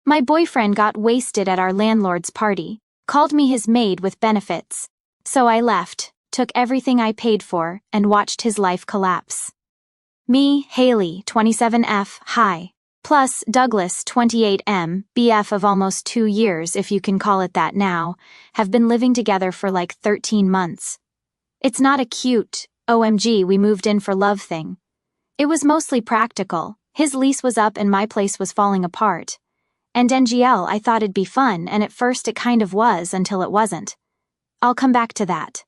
My boyfriend got wasted at our landlord's party, called me his maid with benefits. So I left, took everything I paid for, and watched his life collapse. Me, Haley, 27F, hi. Plus Douglas, 28M, BF of almost 2 years if you can call it that now, have been living together for like 13 months. It's not a cute, OMG we moved in for love thing. It was mostly practical. His lease was up and my place was falling apart. And NGL, I thought it'd be fun, and at first it kind of was until it wasn't. I'll come back to that.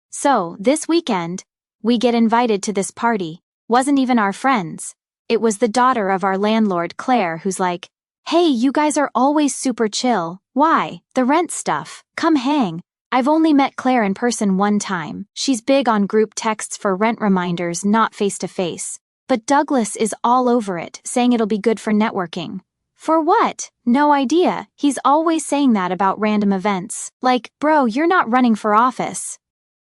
So, this weekend, we get invited to this party. Wasn't even our friends. It was the daughter of our landlord, Claire, who's like, "Hey, you guys are always super chill. Why? The rent stuff. Come hang." I've only met Claire in person one time. She's big on group texts for rent reminders, not face-to-face. But Douglas is all over it, saying it'll be good for networking. For what? No idea. He's always saying that about random events. Like, bro, you're not running for office.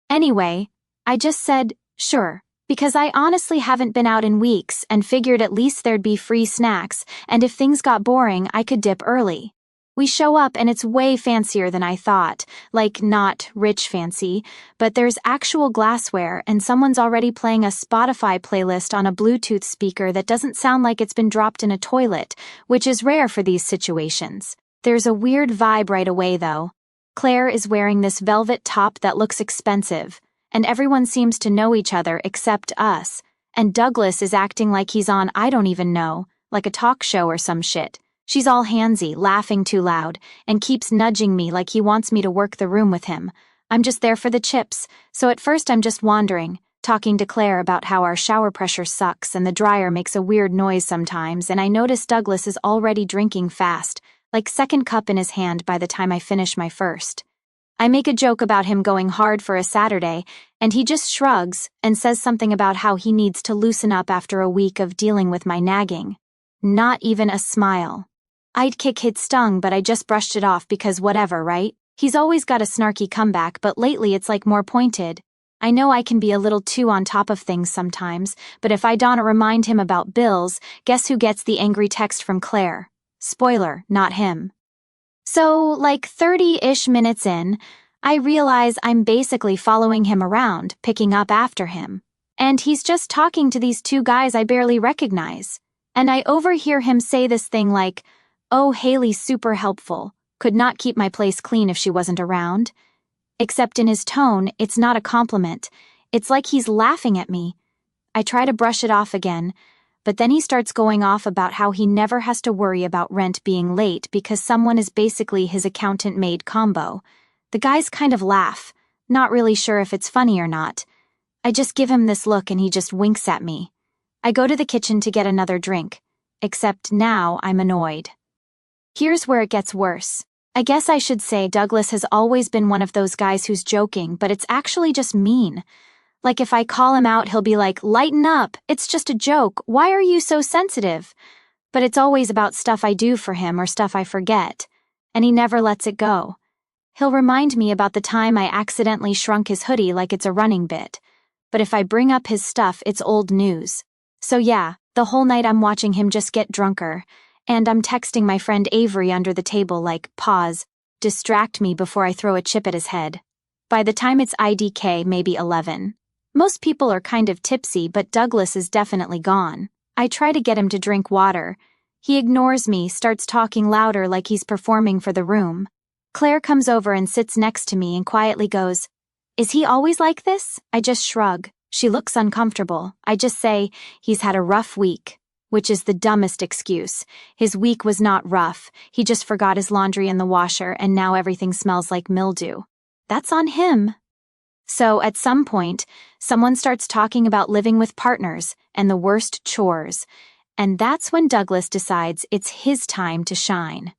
Anyway, I just said, sure. Because I honestly haven't been out in weeks and figured at least there'd be free snacks, and if things got boring, I could dip early. We show up and it's way fancier than I thought, like not rich fancy, but there's actual glassware and someone's already playing a Spotify playlist on a Bluetooth speaker that doesn't sound like it's been dropped in a toilet, which is rare for these situations. There's a weird vibe right away though. Claire is wearing this velvet top that looks expensive, and everyone seems to know each other except us, and Douglas is acting like he's on I don't even know, like a talk show or some shit. She's all handsy, laughing too loud, and keeps nudging me like he wants me to work the room with him. I'm just there for the chips, so at first I'm just wandering, talking to Claire about how our shower pressure sucks and the dryer makes a weird noise sometimes, and I notice Douglas is already drinking fast, like second cup in his hand by the time I finish my first. I make a joke about him going hard for a Saturday, and he just shrugs and says something about how he needs to loosen up after a week of dealing with my nagging. Not even a smile. I'd kick his stung, but I just brushed it off because whatever, right? He's always got a snarky comeback, but lately it's like more pointed. I know I can be a little too on top of things sometimes, but if I don't remind him about bills, guess who gets the angry text from Claire? Spoiler, not him. So, like 30-ish minutes in, I realize I'm basically following him around, picking up after him. And he's just talking to these two guys I barely recognize. And I overhear him say this thing like, "Oh, Haley's super helpful. Could not keep my place clean if she wasn't around." Except in his tone, it's not a compliment. It's like he's laughing at me. I try to brush it off again, but then he starts going off about how he never has to worry about rent being late because someone is basically his accountant-maid combo. The guys kind of laugh, not really sure if it's funny or not. I just give him this look and he just winks at me. I go to the kitchen to get another drink, except now I'm annoyed. Here's where it gets worse. I guess I should say Douglas has always been one of those guys who's joking, but it's actually just mean. Like if I call him out, he'll be like, "Lighten up, it's just a joke, why are you so sensitive?" But it's always about stuff I do for him or stuff I forget, and he never lets it go. He'll remind me about the time I accidentally shrunk his hoodie like it's a running bit. But if I bring up his stuff, it's old news. So yeah, the whole night I'm watching him just get drunker. And I'm texting my friend Avery under the table like, pause, distract me before I throw a chip at his head. By the time it's IDK, maybe 11. Most people are kind of tipsy, but Douglas is definitely gone. I try to get him to drink water. He ignores me, starts talking louder like he's performing for the room. Claire comes over and sits next to me and quietly goes, "Is he always like this?" I just shrug. She looks uncomfortable. I just say, "He's had a rough week." Which is the dumbest excuse. His week was not rough. He just forgot his laundry in the washer and now everything smells like mildew. That's on him. So at some point, someone starts talking about living with partners and the worst chores. And that's when Douglas decides it's his time to shine.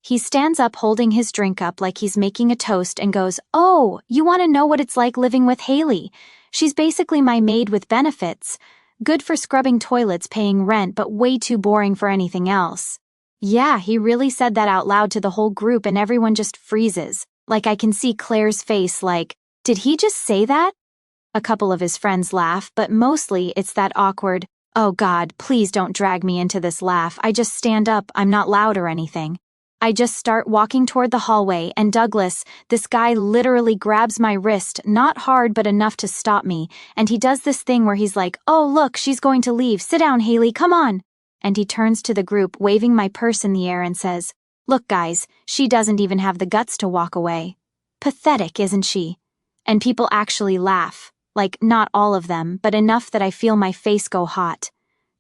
He stands up holding his drink up like he's making a toast and goes, "Oh, you want to know what it's like living with Haley? She's basically my maid with benefits. Good for scrubbing toilets, paying rent, but way too boring for anything else." Yeah, he really said that out loud to the whole group and everyone just freezes. Like I can see Claire's face like, did he just say that? A couple of his friends laugh, but mostly it's that awkward, Oh God, please don't drag me into this laugh. I just stand up, I'm not loud or anything. I just start walking toward the hallway and Douglas, this guy literally grabs my wrist, not hard but enough to stop me, and he does this thing where he's like, "Oh look, she's going to leave, sit down Haley, come on." And he turns to the group waving my purse in the air and says, "Look guys, she doesn't even have the guts to walk away. Pathetic, isn't she?" And people actually laugh, like not all of them, but enough that I feel my face go hot.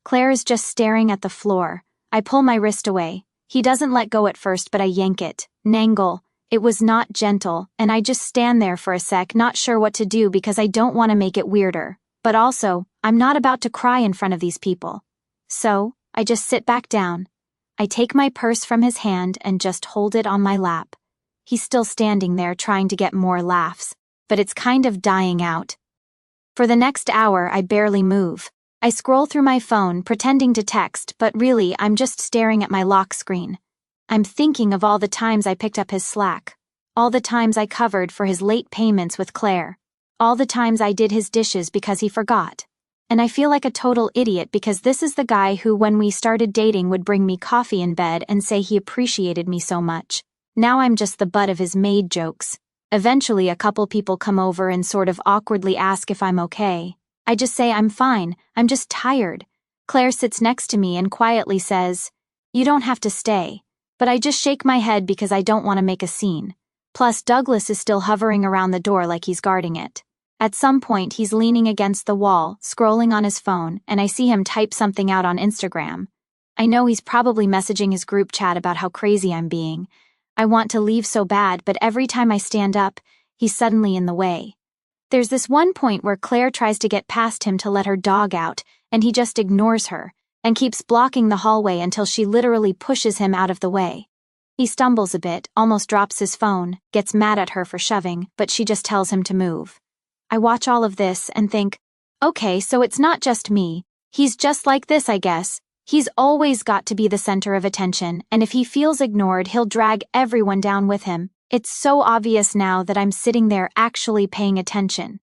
Claire is just staring at the floor. I pull my wrist away. He doesn't let go at first, but I yank it. Nangle. It was not gentle, and I just stand there for a sec, not sure what to do because I don't want to make it weirder. But also, I'm not about to cry in front of these people. So, I just sit back down. I take my purse from his hand and just hold it on my lap. He's still standing there trying to get more laughs, but it's kind of dying out. For the next hour, I barely move. I scroll through my phone, pretending to text, but really, I'm just staring at my lock screen. I'm thinking of all the times I picked up his slack, all the times I covered for his late payments with Claire, all the times I did his dishes because he forgot. And I feel like a total idiot because this is the guy who, when we started dating, would bring me coffee in bed and say he appreciated me so much. Now I'm just the butt of his maid jokes. Eventually, a couple people come over and sort of awkwardly ask if I'm okay. I just say I'm fine, I'm just tired. Claire sits next to me and quietly says, "You don't have to stay." But I just shake my head because I don't want to make a scene. Plus, Douglas is still hovering around the door like he's guarding it. At some point, he's leaning against the wall, scrolling on his phone, and I see him type something out on Instagram. I know he's probably messaging his group chat about how crazy I'm being. I want to leave so bad, but every time I stand up, he's suddenly in the way. There's this one point where Claire tries to get past him to let her dog out, and he just ignores her, and keeps blocking the hallway until she literally pushes him out of the way. He stumbles a bit, almost drops his phone, gets mad at her for shoving, but she just tells him to move. I watch all of this and think, okay, so it's not just me. He's just like this, I guess. He's always got to be the center of attention, and if he feels ignored, he'll drag everyone down with him. It's so obvious now that I'm sitting there actually paying attention.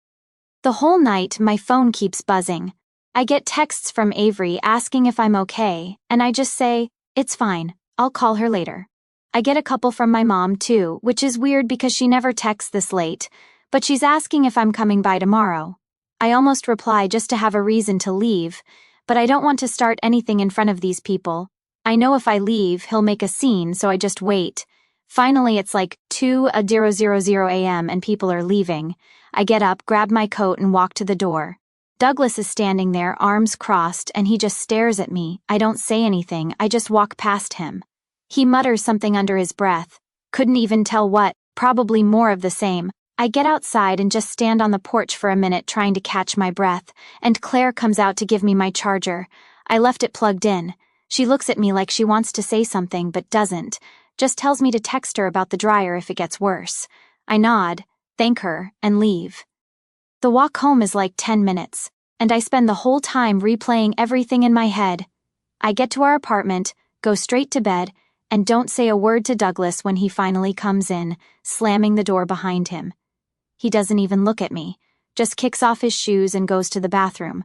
The whole night, my phone keeps buzzing. I get texts from Avery asking if I'm okay, and I just say, "It's fine, I'll call her later." I get a couple from my mom, too, which is weird because she never texts this late, but she's asking if I'm coming by tomorrow. I almost reply just to have a reason to leave, but I don't want to start anything in front of these people. I know if I leave, he'll make a scene, so I just wait. Finally, it's like 2:00 a.m. and people are leaving. I get up, grab my coat, and walk to the door. Douglas is standing there, arms crossed, and he just stares at me. I don't say anything, I just walk past him. He mutters something under his breath. Couldn't even tell what, probably more of the same. I get outside and just stand on the porch for a minute trying to catch my breath, and Claire comes out to give me my charger. I left it plugged in. She looks at me like she wants to say something but doesn't. Just tells me to text her about the dryer if it gets worse. I nod, thank her, and leave. The walk home is like 10 minutes, and I spend the whole time replaying everything in my head. I get to our apartment, go straight to bed, and don't say a word to Douglas when he finally comes in, slamming the door behind him. He doesn't even look at me, just kicks off his shoes and goes to the bathroom.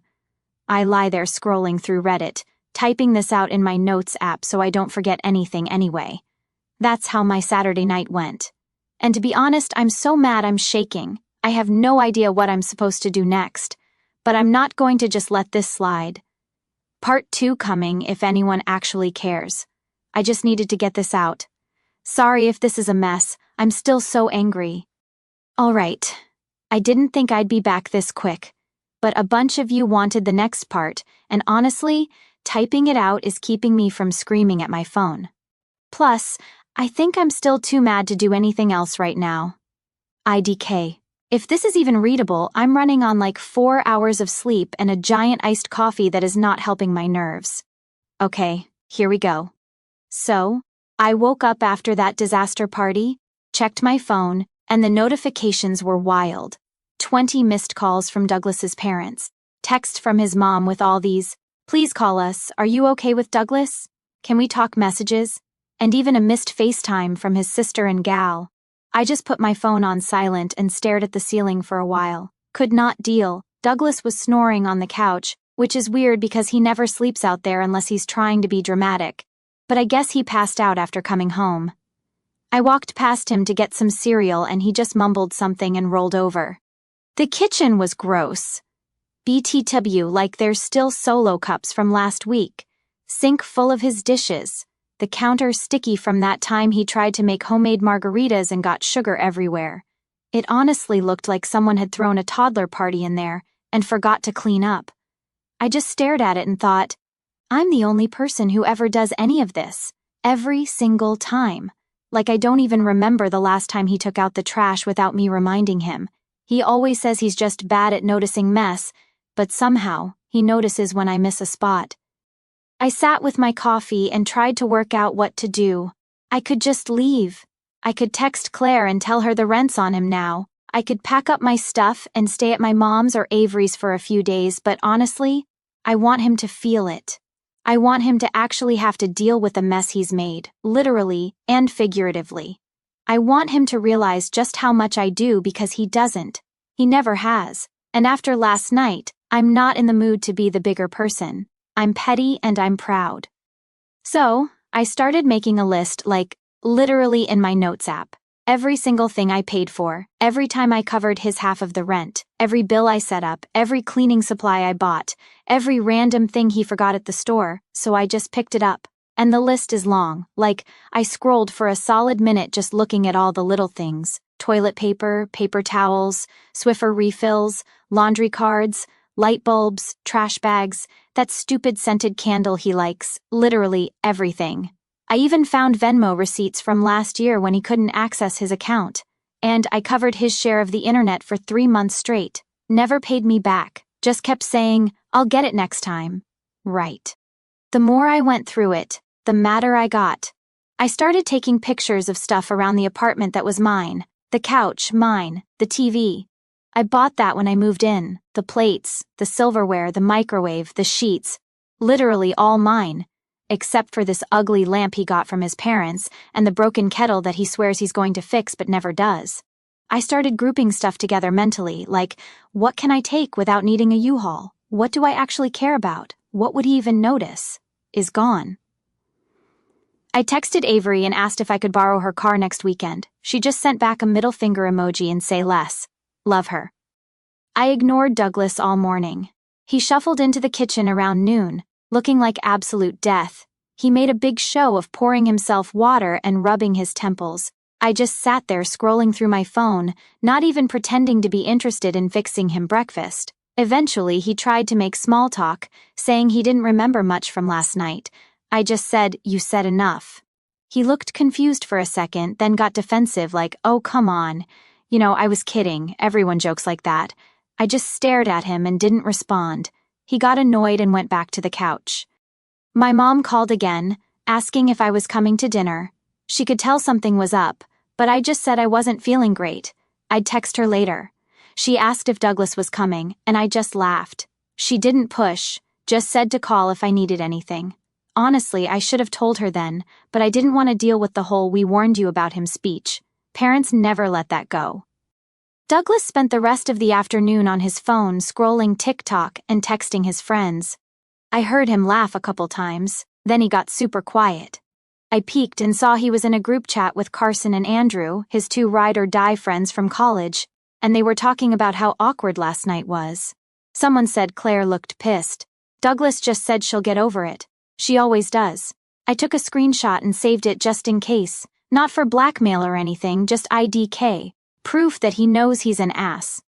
I lie there scrolling through Reddit, typing this out in my notes app so I don't forget anything anyway. That's how my Saturday night went. And to be honest, I'm so mad I'm shaking. I have no idea what I'm supposed to do next, but I'm not going to just let this slide. Part 2 coming if anyone actually cares. I just needed to get this out. Sorry if this is a mess, I'm still so angry. Alright, I didn't think I'd be back this quick, but a bunch of you wanted the next part, and honestly, typing it out is keeping me from screaming at my phone. Plus, I think I'm still too mad to do anything else right now. IDK. If this is even readable, I'm running on like 4 hours of sleep and a giant iced coffee that is not helping my nerves. Okay, here we go. So, I woke up after that disaster party, checked my phone, and the notifications were wild. 20 missed calls from Douglas's parents, text from his mom with all these, "Please call us, are you okay with Douglas? Can we talk?" messages, and even a missed FaceTime from his sister and gal. I just put my phone on silent and stared at the ceiling for a while. Could not deal. Douglas was snoring on the couch, which is weird because he never sleeps out there unless he's trying to be dramatic, but I guess he passed out after coming home. I walked past him to get some cereal and he just mumbled something and rolled over. The kitchen was gross. BTW, like there's still Solo cups from last week. Sink full of his dishes. The counter sticky from that time he tried to make homemade margaritas and got sugar everywhere. It honestly looked like someone had thrown a toddler party in there and forgot to clean up. I just stared at it and thought, I'm the only person who ever does any of this, every single time. Like I don't even remember the last time he took out the trash without me reminding him. He always says he's just bad at noticing mess, but somehow he notices when I miss a spot. I sat with my coffee and tried to work out what to do. I could just leave. I could text Claire and tell her the rent's on him now. I could pack up my stuff and stay at my mom's or Avery's for a few days, but honestly, I want him to feel it. I want him to actually have to deal with the mess he's made, literally and figuratively. I want him to realize just how much I do because he doesn't. He never has. And after last night, I'm not in the mood to be the bigger person. I'm petty and I'm proud. So, I started making a list, like, literally in my notes app. Every single thing I paid for, every time I covered his half of the rent, every bill I set up, every cleaning supply I bought, every random thing he forgot at the store, so I just picked it up. And the list is long, like, I scrolled for a solid minute just looking at all the little things. Toilet paper, paper towels, Swiffer refills, laundry cards, light bulbs, trash bags, that stupid scented candle he likes, literally everything. I even found Venmo receipts from last year when he couldn't access his account. And I covered his share of the internet for 3 months straight. Never paid me back, just kept saying, I'll get it next time. Right. The more I went through it, the madder I got. I started taking pictures of stuff around the apartment that was mine. The couch, mine. The TV. I bought that when I moved in. The plates, the silverware, the microwave, the sheets. Literally all mine. Except for this ugly lamp he got from his parents and the broken kettle that he swears he's going to fix but never does. I started grouping stuff together mentally, like, what can I take without needing a U-Haul? What do I actually care about? What would he even notice? Is gone. I texted Avery and asked if I could borrow her car next weekend. She just sent back a middle finger emoji and say less. Love her. I ignored Douglas all morning. He shuffled into the kitchen around noon, looking like absolute death. He made a big show of pouring himself water and rubbing his temples. I just sat there scrolling through my phone, not even pretending to be interested in fixing him breakfast. Eventually, he tried to make small talk, saying he didn't remember much from last night. I just said, you said enough. He looked confused for a second, then got defensive like, oh, come on. You know, I was kidding. Everyone jokes like that. I just stared at him and didn't respond. He got annoyed and went back to the couch. My mom called again, asking if I was coming to dinner. She could tell something was up, but I just said I wasn't feeling great. I'd text her later. She asked if Douglas was coming, and I just laughed. She didn't push, just said to call if I needed anything. Honestly, I should have told her then, but I didn't want to deal with the whole "we warned you about him" speech. Parents never let that go. Douglas spent the rest of the afternoon on his phone scrolling TikTok and texting his friends. I heard him laugh a couple times, then he got super quiet. I peeked and saw he was in a group chat with Carson and Andrew, his 2 ride-or-die friends from college, and they were talking about how awkward last night was. Someone said Claire looked pissed. Douglas just said she'll get over it. She always does. I took a screenshot and saved it just in case, not for blackmail or anything, just IDK. Proof that he knows he's an ass.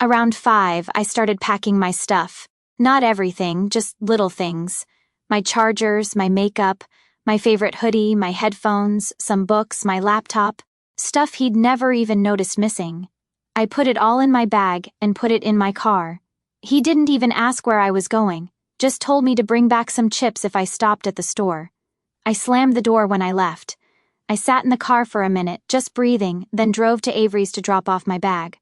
Around 5, I started packing my stuff. Not everything, just little things. My chargers, my makeup, my favorite hoodie, my headphones, some books, my laptop. Stuff he'd never even noticed missing. I put it all in my bag and put it in my car. He didn't even ask where I was going, just told me to bring back some chips if I stopped at the store. I slammed the door when I left. I sat in the car for a minute, just breathing, then drove to Avery's to drop off my bag.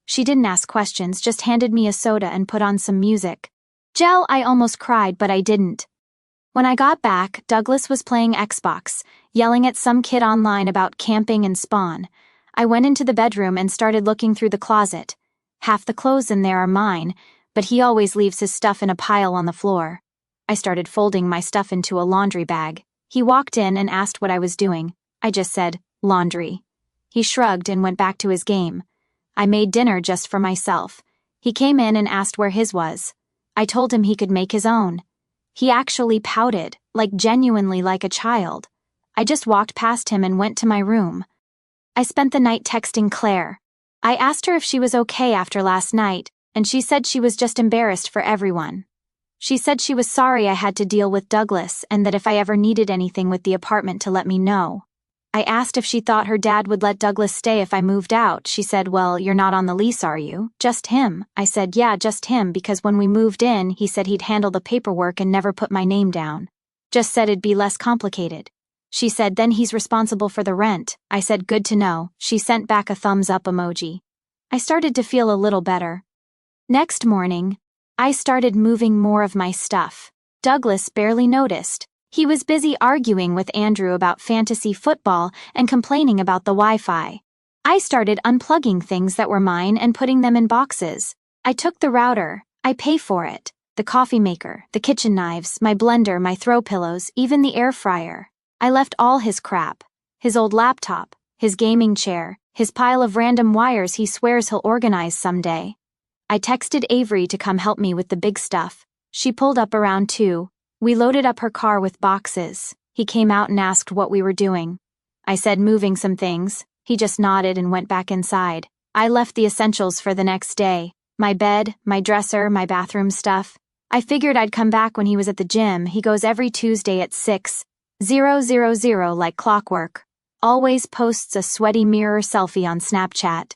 She didn't ask questions, just handed me a soda and put on some music. I almost cried, but I didn't. When I got back, Douglas was playing Xbox, yelling at some kid online about camping and Spawn. I went into the bedroom and started looking through the closet. Half the clothes in there are mine, but he always leaves his stuff in a pile on the floor. I started folding my stuff into a laundry bag. He walked in and asked what I was doing. I just said, laundry. He shrugged and went back to his game. I made dinner just for myself. He came in and asked where his was. I told him he could make his own. He actually pouted, like genuinely like a child. I just walked past him and went to my room. I spent the night texting Claire. I asked her if she was okay after last night, and she said she was just embarrassed for everyone. She said she was sorry I had to deal with Douglas and that if I ever needed anything with the apartment to let me know. I asked if she thought her dad would let Douglas stay if I moved out. She said, well, you're not on the lease, are you? Just him. I said, yeah, just him, because when we moved in, he said he'd handle the paperwork and never put my name down. Just said it'd be less complicated. She said, then he's responsible for the rent. I said, good to know. She sent back a thumbs up emoji. I started to feel a little better. Next morning, I started moving more of my stuff. Douglas barely noticed. He was busy arguing with Andrew about fantasy football and complaining about the Wi-Fi. I started unplugging things that were mine and putting them in boxes. I took the router. I pay for it. The coffee maker, the kitchen knives, my blender, my throw pillows, even the air fryer. I left all his crap. His old laptop, his gaming chair, his pile of random wires he swears he'll organize someday. I texted Avery to come help me with the big stuff. She pulled up around 2. We loaded up her car with boxes. He came out and asked what we were doing. I said moving some things. He just nodded and went back inside. I left the essentials for the next day. My bed, my dresser, my bathroom stuff. I figured I'd come back when he was at the gym. He goes every Tuesday at 6:00 like clockwork. Always posts a sweaty mirror selfie on Snapchat.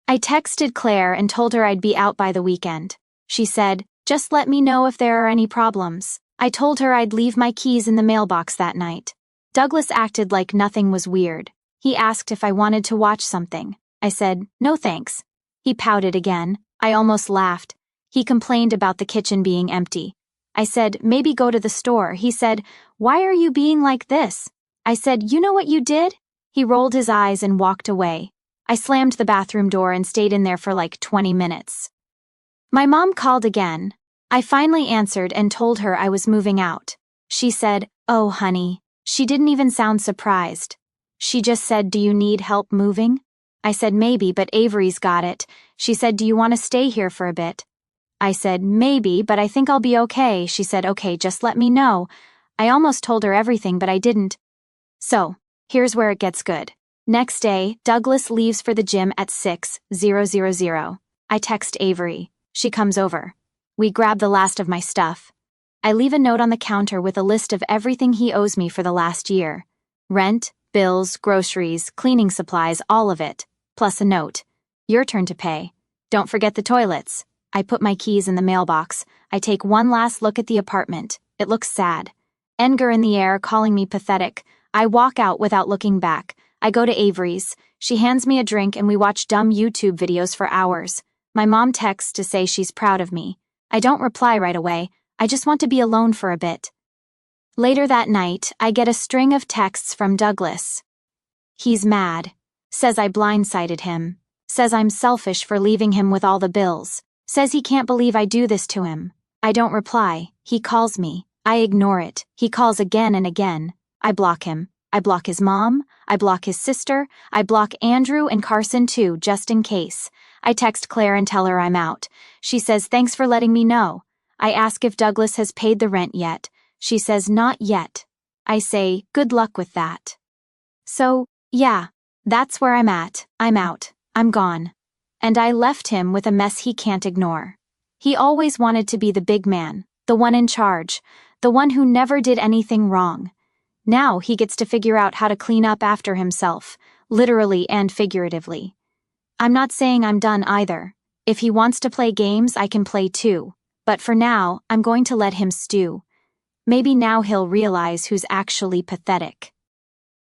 I texted Claire and told her I'd be out by the weekend. She said, just let me know if there are any problems. I told her I'd leave my keys in the mailbox that night. Douglas acted like nothing was weird. He asked if I wanted to watch something. I said, no thanks. He pouted again. I almost laughed. He complained about the kitchen being empty. I said, maybe go to the store. He said, why are you being like this? I said, you know what you did? He rolled his eyes and walked away. I slammed the bathroom door and stayed in there for like 20 minutes. My mom called again. I finally answered and told her I was moving out. She said, oh, honey. She didn't even sound surprised. She just said, do you need help moving? I said, maybe, but Avery's got it. She said, do you want to stay here for a bit? I said, maybe, but I think I'll be okay. She said, okay, just let me know. I almost told her everything, but I didn't. So, here's where it gets good. Next day, Douglas leaves for the gym at 6:00. I text Avery. She comes over. We grab the last of my stuff. I leave a note on the counter with a list of everything he owes me for the last year. Rent, bills, groceries, cleaning supplies, all of it. Plus a note. Your turn to pay. Don't forget the toilets. I put my keys in the mailbox. I take one last look at the apartment. It looks sad. Anger in the air, calling me pathetic. I walk out without looking back. I go to Avery's. She hands me a drink and we watch dumb YouTube videos for hours. My mom texts to say she's proud of me. I don't reply right away. I just want to be alone for a bit. Later that night, I get a string of texts from Douglas. He's mad. Says I blindsided him. Says I'm selfish for leaving him with all the bills. Says he can't believe I do this to him. I don't reply. He calls me. I ignore it. He calls again and again. I block him. I block his mom. I block his sister. I block Andrew and Carson too, just in case. I text Claire and tell her I'm out. She says, thanks for letting me know. I ask if Douglas has paid the rent yet. She says, not yet. I say, good luck with that. So, yeah, that's where I'm at. I'm out. I'm gone. And I left him with a mess he can't ignore. He always wanted to be the big man, the one in charge, the one who never did anything wrong. Now he gets to figure out how to clean up after himself, literally and figuratively. I'm not saying I'm done either. If he wants to play games, I can play too. But for now, I'm going to let him stew. Maybe now he'll realize who's actually pathetic.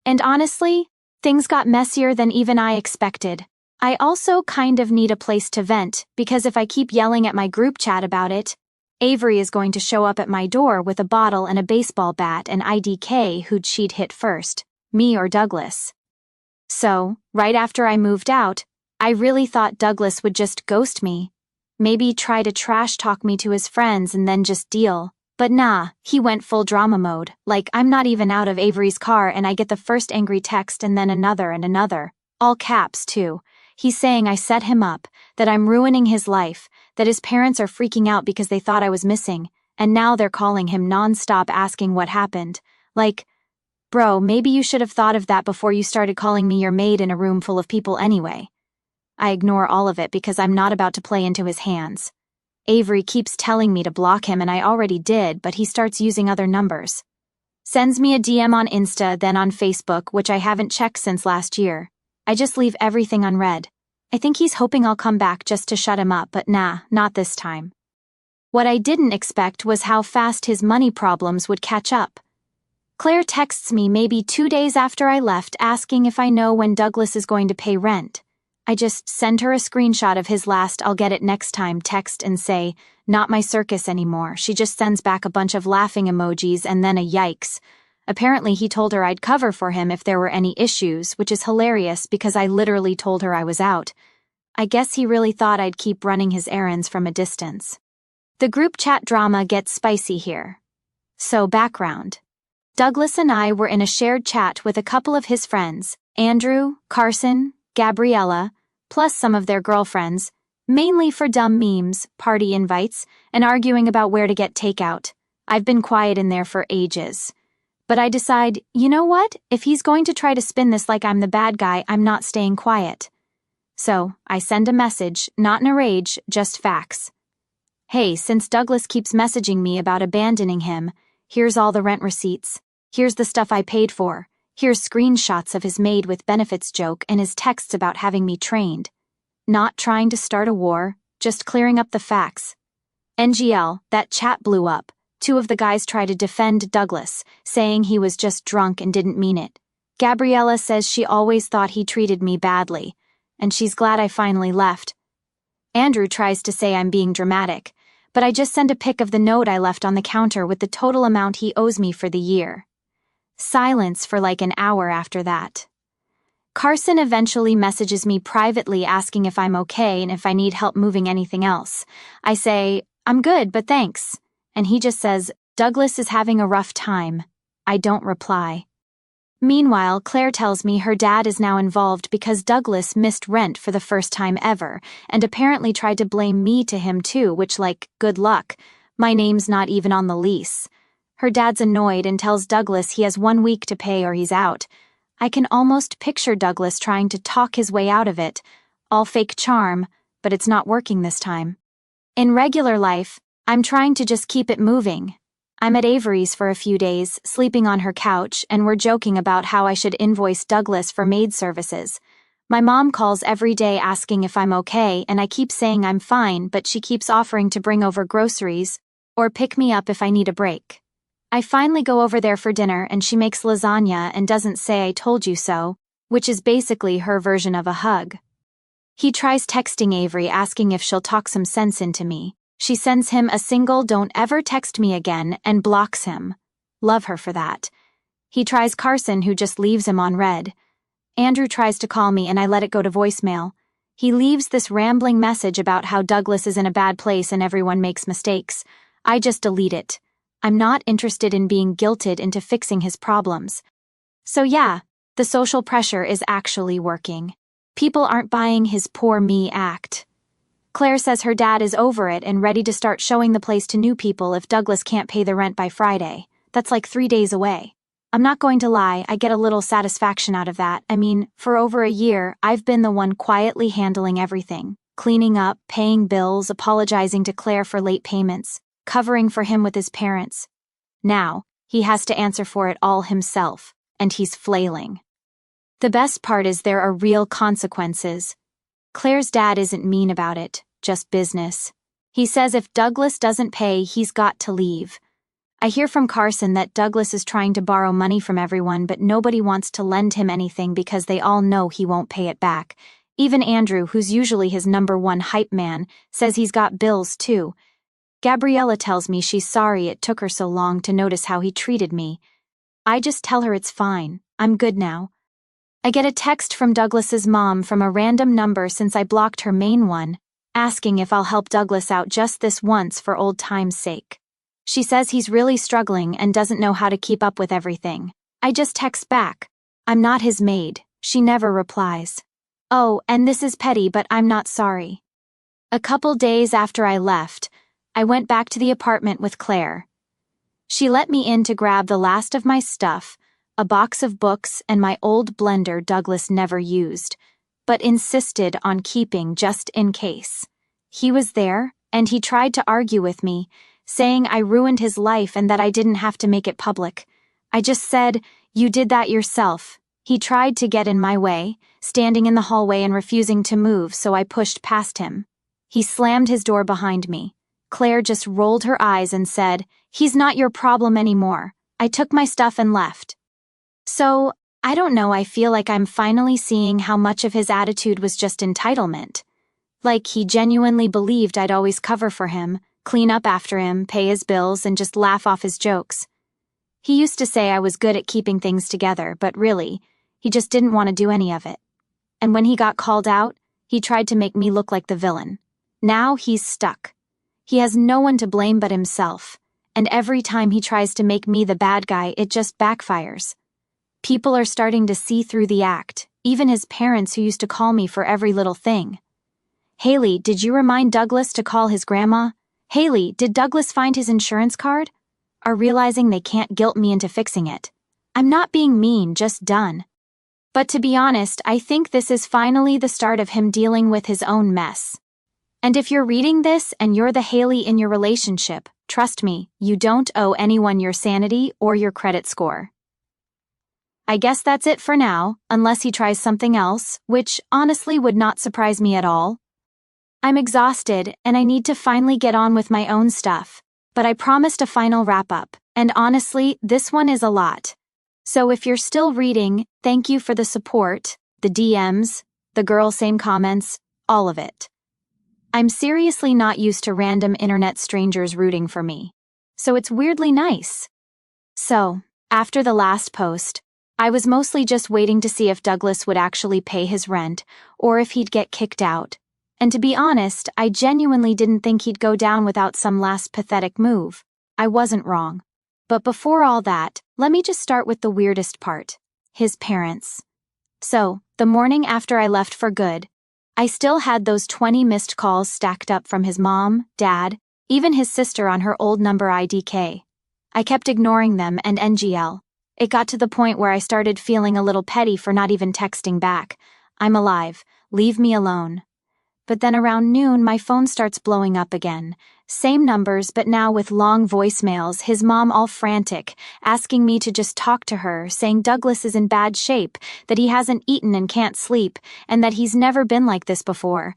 And honestly, things got messier than even I expected. I also kind of need a place to vent, because if I keep yelling at my group chat about it, Avery is going to show up at my door with a bottle and a baseball bat and IDK who'd she'd hit first, me or Douglas. So, right after I moved out, I really thought Douglas would just ghost me. Maybe try to trash talk me to his friends and then just deal. But nah, he went full drama mode, like I'm not even out of Avery's car and I get the first angry text and then another and another. All caps, too. He's saying I set him up, that I'm ruining his life, that his parents are freaking out because they thought I was missing, and now they're calling him non-stop asking what happened. Like, bro, maybe you should have thought of that before you started calling me your maid in a room full of people anyway. I ignore all of it because I'm not about to play into his hands. Avery keeps telling me to block him and I already did, but he starts using other numbers. Sends me a DM on Insta, then on Facebook, which I haven't checked since last year. I just leave everything unread. I think he's hoping I'll come back just to shut him up, but nah, not this time. What I didn't expect was how fast his money problems would catch up. Claire texts me maybe 2 days after I left asking if I know when Douglas is going to pay rent. I just send her a screenshot of his last "I'll get it next time" text and say, "Not my circus anymore." She just sends back a bunch of laughing emojis and then a yikes. Apparently he told her I'd cover for him if there were any issues, which is hilarious because I literally told her I was out. I guess he really thought I'd keep running his errands from a distance. The group chat drama gets spicy here. So, background. Douglas and I were in a shared chat with a couple of his friends, Andrew, Carson, Gabriella, plus some of their girlfriends, mainly for dumb memes, party invites, and arguing about where to get takeout. I've been quiet in there for ages. But I decide, you know what? If he's going to try to spin this like I'm the bad guy, I'm not staying quiet. So, I send a message, not in a rage, just facts. Hey, since Douglas keeps messaging me about abandoning him, here's all the rent receipts. Here's the stuff I paid for. Here's screenshots of his Maid with benefits joke and his texts about having me trained. Not trying to start a war, just clearing up the facts. NGL, that chat blew up. 2 of the guys try to defend Douglas, saying he was just drunk and didn't mean it. Gabriella says she always thought he treated me badly, and she's glad I finally left. Andrew tries to say I'm being dramatic, but I just send a pic of the note I left on the counter with the total amount he owes me for the year. Silence for like an hour after that. Carson eventually messages me privately asking if I'm okay and if I need help moving anything else. I say, I'm good, but thanks. And he just says, Douglas is having a rough time. I don't reply. Meanwhile, Claire tells me her dad is now involved because Douglas missed rent for the first time ever and apparently tried to blame me to him too, which, like, good luck. My name's not even on the lease. Her dad's annoyed and tells Douglas he has 1 week to pay or he's out. I can almost picture Douglas trying to talk his way out of it. All fake charm, but it's not working this time. In regular life, I'm trying to just keep it moving. I'm at Avery's for a few days, sleeping on her couch, and we're joking about how I should invoice Douglas for maid services. My mom calls every day asking if I'm okay, and I keep saying I'm fine, but she keeps offering to bring over groceries or pick me up if I need a break. I finally go over there for dinner and she makes lasagna and doesn't say I told you so, which is basically her version of a hug. He tries texting Avery asking if she'll talk some sense into me. She sends him a single "don't ever text me again" and blocks him. Love her for that. He tries Carson, who just leaves him on red. Andrew tries to call me and I let it go to voicemail. He leaves this rambling message about how Douglas is in a bad place and everyone makes mistakes. I just delete it. I'm not interested in being guilted into fixing his problems. So yeah, the social pressure is actually working. People aren't buying his poor me act. Claire says her dad is over it and ready to start showing the place to new people if Douglas can't pay the rent by Friday. That's like 3 days away. I'm not going to lie, I get a little satisfaction out of that. I mean, for over a year, I've been the one quietly handling everything. Cleaning up, paying bills, apologizing to Claire for late payments, covering for him with his parents. Now, he has to answer for it all himself, and he's flailing. The best part is there are real consequences. Claire's dad isn't mean about it, just business. He says if Douglas doesn't pay, he's got to leave. I hear from Carson that Douglas is trying to borrow money from everyone, but nobody wants to lend him anything because they all know he won't pay it back. Even Andrew, who's usually his #1 hype man, says he's got bills too. Gabriella tells me she's sorry it took her so long to notice how he treated me. I just tell her it's fine, I'm good now. I get a text from Douglas's mom from a random number since I blocked her main one. asking if I'll help Douglas out just this once for old time's sake. She says he's really struggling and doesn't know how to keep up with everything. I just text back, "I'm not his maid." She never replies. Oh, and this is petty, but I'm not sorry. A couple days after I left, I went back to the apartment with Claire. She let me in to grab the last of my stuff, a box of books and my old blender Douglas never used, but insisted on keeping just in case. He was there, and he tried to argue with me, saying I ruined his life and that I didn't have to make it public. I just said, "You did that yourself." He tried to get in my way, standing in the hallway and refusing to move, so I pushed past him. He slammed his door behind me. Claire just rolled her eyes and said, "He's not your problem anymore." I took my stuff and left. So, I don't know, I feel like I'm finally seeing how much of his attitude was just entitlement. Like he genuinely believed I'd always cover for him, clean up after him, pay his bills, and just laugh off his jokes. He used to say I was good at keeping things together, but really, he just didn't want to do any of it. And when he got called out, he tried to make me look like the villain. Now he's stuck. He has no one to blame but himself, and every time he tries to make me the bad guy, it just backfires. People are starting to see through the act, even his parents who used to call me for every little thing. "Haley, did you remind Douglas to call his grandma? Haley, did Douglas find his insurance card?" Are realizing they can't guilt me into fixing it. I'm not being mean, just done. But to be honest, I think this is finally the start of him dealing with his own mess. And if you're reading this and you're the Haley in your relationship, trust me, you don't owe anyone your sanity or your credit score. I guess that's it for now, unless he tries something else, which honestly would not surprise me at all. I'm exhausted and I need to finally get on with my own stuff, but I promised a final wrap-up, and honestly, this one is a lot. So if you're still reading, thank you for the support, the DMs, the girl same comments, all of it. I'm seriously not used to random internet strangers rooting for me, so it's weirdly nice. So, after the last post, I was mostly just waiting to see if Douglas would actually pay his rent, or if he'd get kicked out. And to be honest, I genuinely didn't think he'd go down without some last pathetic move. I wasn't wrong. But before all that, let me just start with the weirdest part. His parents. So, the morning after I left for good, I still had those 20 missed calls stacked up from his mom, dad, even his sister on her old number IDK. I kept ignoring them and NGL. It got to the point where I started feeling a little petty for not even texting back. "I'm alive. Leave me alone." But then around noon, my phone starts blowing up again. Same numbers, but now with long voicemails, his mom all frantic, asking me to just talk to her, saying Douglas is in bad shape, that he hasn't eaten and can't sleep, and that he's never been like this before.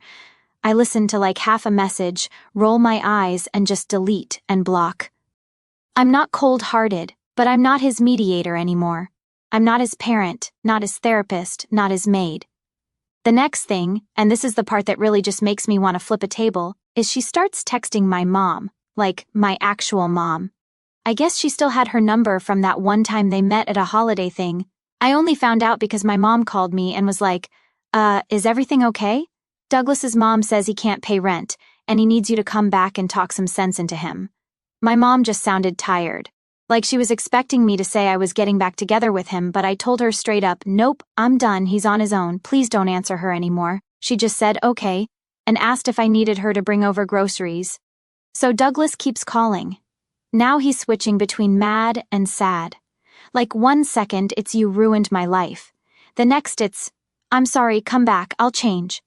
I listen to like half a message, roll my eyes, and just delete and block. I'm not cold-hearted, but I'm not his mediator anymore. I'm not his parent, not his therapist, not his maid. The next thing, and this is the part that really just makes me want to flip a table, is she starts texting my mom, like my actual mom. I guess she still had her number from that one time they met at a holiday thing. I only found out because my mom called me and was like, is everything okay? Douglas's mom says he can't pay rent, and he needs you to come back and talk some sense into him." My mom just sounded tired. Like she was expecting me to say I was getting back together with him, but I told her straight up, "Nope, I'm done, he's on his own, please don't answer her anymore." She just said, "Okay," and asked if I needed her to bring over groceries. So Douglas keeps calling. Now he's switching between mad and sad. Like 1 second it's "you ruined my life." The next it's, "I'm sorry, come back, I'll change."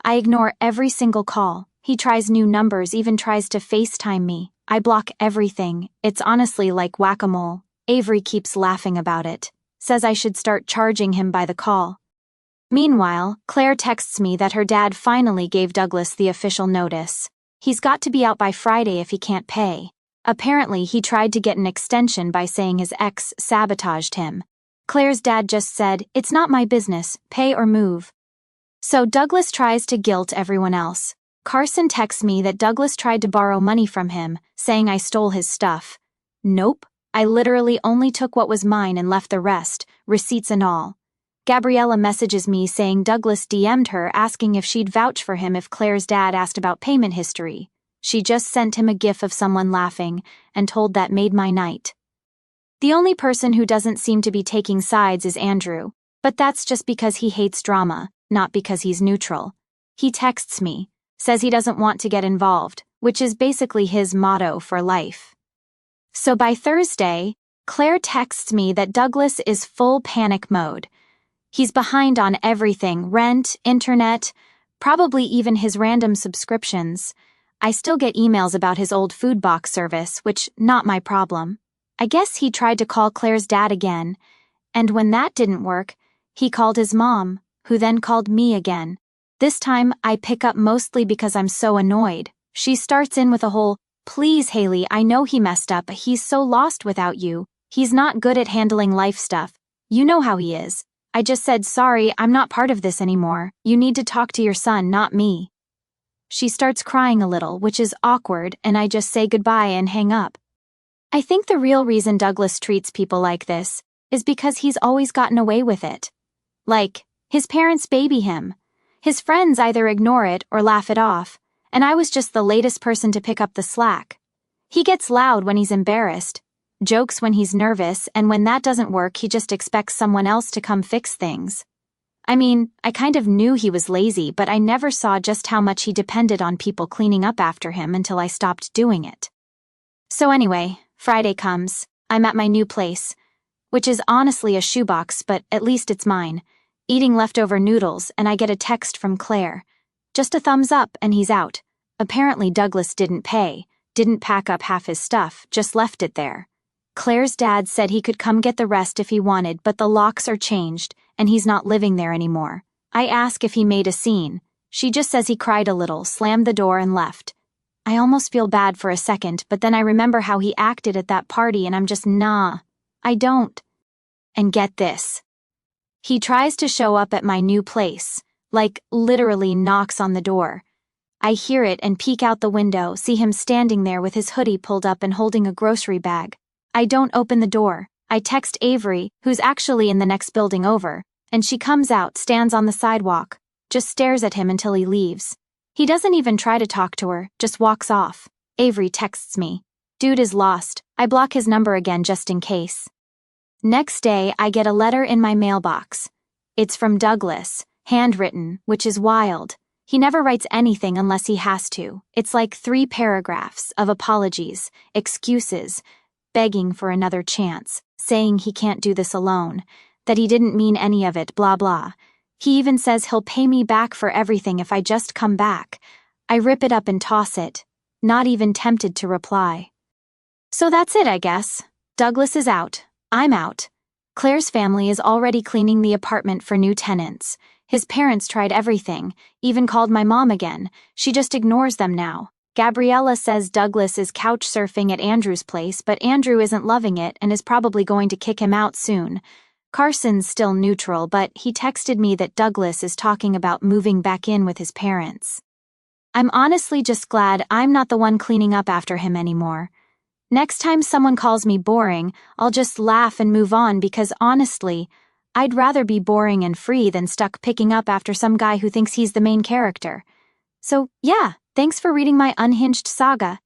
I ignore every single call. He tries new numbers, even tries to FaceTime me. I block everything. It's honestly like whack-a-mole. Avery keeps laughing about it. Says I should start charging him by the call. Meanwhile, Claire texts me that her dad finally gave Douglas the official notice. He's got to be out by Friday if he can't pay. Apparently, he tried to get an extension by saying his ex sabotaged him. Claire's dad just said, "It's not my business, pay or move." So Douglas tries to guilt everyone else. Carson texts me that Douglas tried to borrow money from him, saying I stole his stuff. Nope, I literally only took what was mine and left the rest, receipts and all. Gabriella messages me saying Douglas DM'd her asking if she'd vouch for him if Claire's dad asked about payment history. She just sent him a gif of someone laughing and told that made my night. The only person who doesn't seem to be taking sides is Andrew, but that's just because he hates drama, not because he's neutral. He texts me, says he doesn't want to get involved, which is basically his motto for life. So by Thursday, Claire texts me that Douglas is full panic mode. He's behind on everything: rent, internet, probably even his random subscriptions. I still get emails about his old food box service, which not my problem. I guess he tried to call Claire's dad again, and when that didn't work, he called his mom, who then called me again. This time, I pick up mostly because I'm so annoyed. She starts in with a whole, "Please, Haley, I know he messed up, but he's so lost without you. He's not good at handling life stuff. You know how he is. I just said, sorry, I'm not part of this anymore. You need to talk to your son, not me." She starts crying a little, which is awkward, and I just say goodbye and hang up. I think the real reason Douglas treats people like this is because he's always gotten away with it. Like, his parents baby him. His friends either ignore it or laugh it off, and I was just the latest person to pick up the slack. He gets loud when he's embarrassed, jokes when he's nervous, and when that doesn't work, he just expects someone else to come fix things. I mean, I kind of knew he was lazy, but I never saw just how much he depended on people cleaning up after him until I stopped doing it. So anyway, Friday comes. I'm at my new place, which is honestly a shoebox, but at least it's mine, eating leftover noodles, and I get a text from Claire. Just a thumbs up and he's out. Apparently Douglas didn't pay, didn't pack up half his stuff, just left it there. Claire's dad said he could come get the rest if he wanted, but the locks are changed, and he's not living there anymore. I ask if he made a scene. She just says he cried a little, slammed the door, and left. I almost feel bad for a second, but then I remember how he acted at that party, and I'm just, nah, I don't. And get this. He tries to show up at my new place, like literally knocks on the door. I hear it and peek out the window, see him standing there with his hoodie pulled up and holding a grocery bag. I don't open the door. I text Avery, who's actually in the next building over, and she comes out, stands on the sidewalk, just stares at him until he leaves. He doesn't even try to talk to her, just walks off. Avery texts me. Dude is lost. I block his number again just in case. Next day, I get a letter in my mailbox. It's from Douglas, handwritten, which is wild. He never writes anything unless he has to. It's like 3 paragraphs of apologies, excuses, begging for another chance, saying he can't do this alone, that he didn't mean any of it, blah blah. He even says he'll pay me back for everything if I just come back. I rip it up and toss it, not even tempted to reply. So that's it, I guess. Douglas is out. I'm out. Claire's family is already cleaning the apartment for new tenants. His parents tried everything, even called my mom again. She just ignores them now. Gabriella says Douglas is couch surfing at Andrew's place, but Andrew isn't loving it and is probably going to kick him out soon. Carson's still neutral, but he texted me that Douglas is talking about moving back in with his parents. I'm honestly just glad I'm not the one cleaning up after him anymore. Next time someone calls me boring, I'll just laugh and move on because honestly, I'd rather be boring and free than stuck picking up after some guy who thinks he's the main character. So, yeah, thanks for reading my unhinged saga.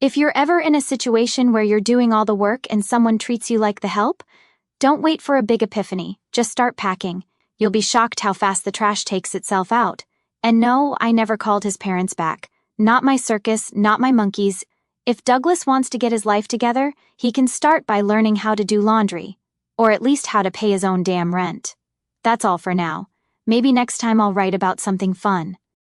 If you're ever in a situation where you're doing all the work and someone treats you like the help, don't wait for a big epiphany, just start packing. You'll be shocked how fast the trash takes itself out. And no, I never called his parents back. Not my circus, not my monkeys. If Douglas wants to get his life together, he can start by learning how to do laundry. Or at least how to pay his own damn rent. That's all for now. Maybe next time I'll write about something fun.